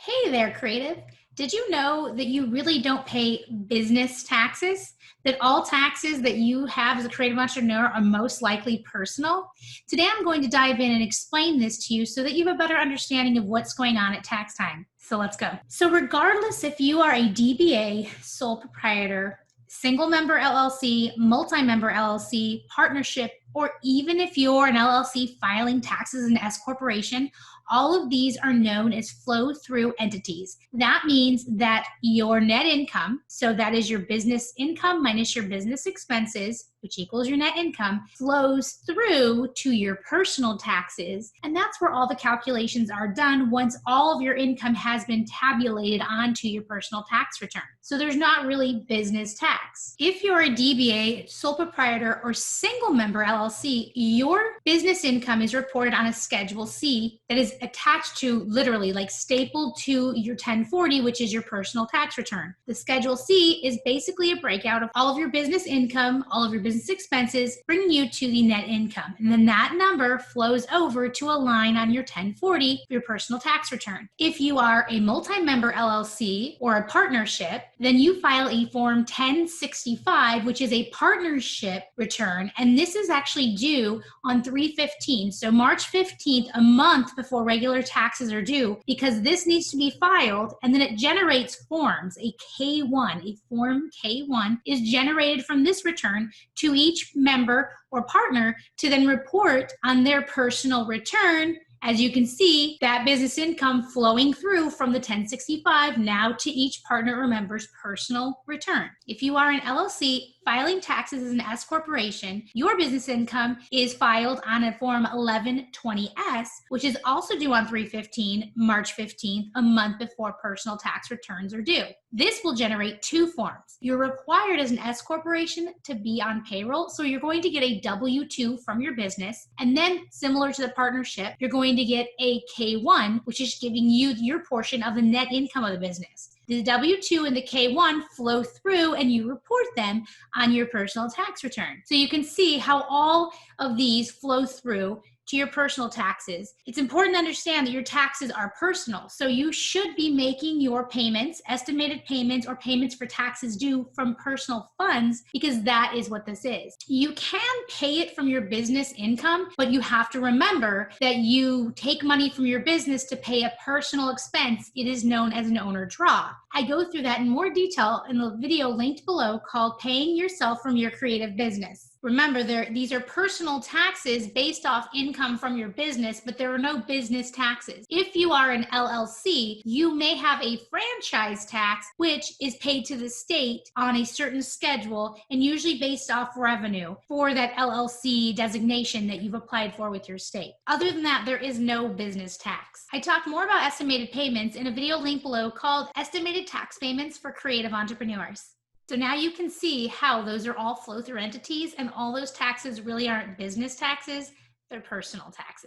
Hey there, creative. Did you know that you really don't pay business taxes? That all taxes that you have as a creative entrepreneur are most likely personal? Today, I'm going to dive in and explain this to you so that you have a better understanding of what's going on at tax time. So let's go. So, regardless if you are a DBA, sole proprietor, single member LLC, multi member LLC, partnership, or even if you're an LLC filing taxes as an S corporation, all of these are known as flow through entities. That means that your net income, so that is your business income minus your business expenses, which equals your net income, flows through to your personal taxes. And that's where all the calculations are done once all of your income has been tabulated onto your personal tax return. So there's not really business tax. If you're a DBA, sole proprietor, or single member LLC, your business income is reported on a Schedule C that is attached to, literally like stapled to your 1040, which is your personal tax return. The Schedule C is basically a breakout of all of your business income, all of your business expenses, bringing you to the net income. And then that number flows over to a line on your 1040 for your personal tax return. If you are a multi-member LLC or a partnership, then you file a Form 1065, which is a partnership return. And this is actually due on 3/15. So March 15th, a month before regular taxes are due, because this needs to be filed, and then it generates forms. A K1, a Form K1 is generated from this return to each member or partner to then report on their personal return. As you can see, that business income flowing through from the 1065 now to each partner or member's personal return. If you are an LLC filing taxes as an S corporation, your business income is filed on a Form 1120S, which is also due on 3/15, March 15th, a month before personal tax returns are due. This will generate two forms. You're required as an S corporation to be on payroll, so you're going to get a W-2 from your business, and then similar to the partnership, you're going to get a K1, which is giving you your portion of the net income of the business. The W-2 and the K1 flow through and you report them on your personal tax return. So you can see how all of these flow through to your personal taxes. It's important to understand that your taxes are personal. So you should be making your payments, estimated payments, or payments for taxes due from personal funds, because that is what this is. You can pay it from your business income, but you have to remember that you take money from your business to pay a personal expense. It is known as an owner draw. I go through that in more detail in the video linked below called Paying Yourself from Your Creative Business. Remember, these are personal taxes based off income from your business, but there are no business taxes. If you are an LLC, you may have a franchise tax, which is paid to the state on a certain schedule and usually based off revenue for that LLC designation that you've applied for with your state. Other than that, there is no business tax. I talk more about estimated payments in a video linked below called Estimated Tax Payments for Creative Entrepreneurs. So now you can see how those are all flow through entities, and all those taxes really aren't business taxes, they're personal taxes.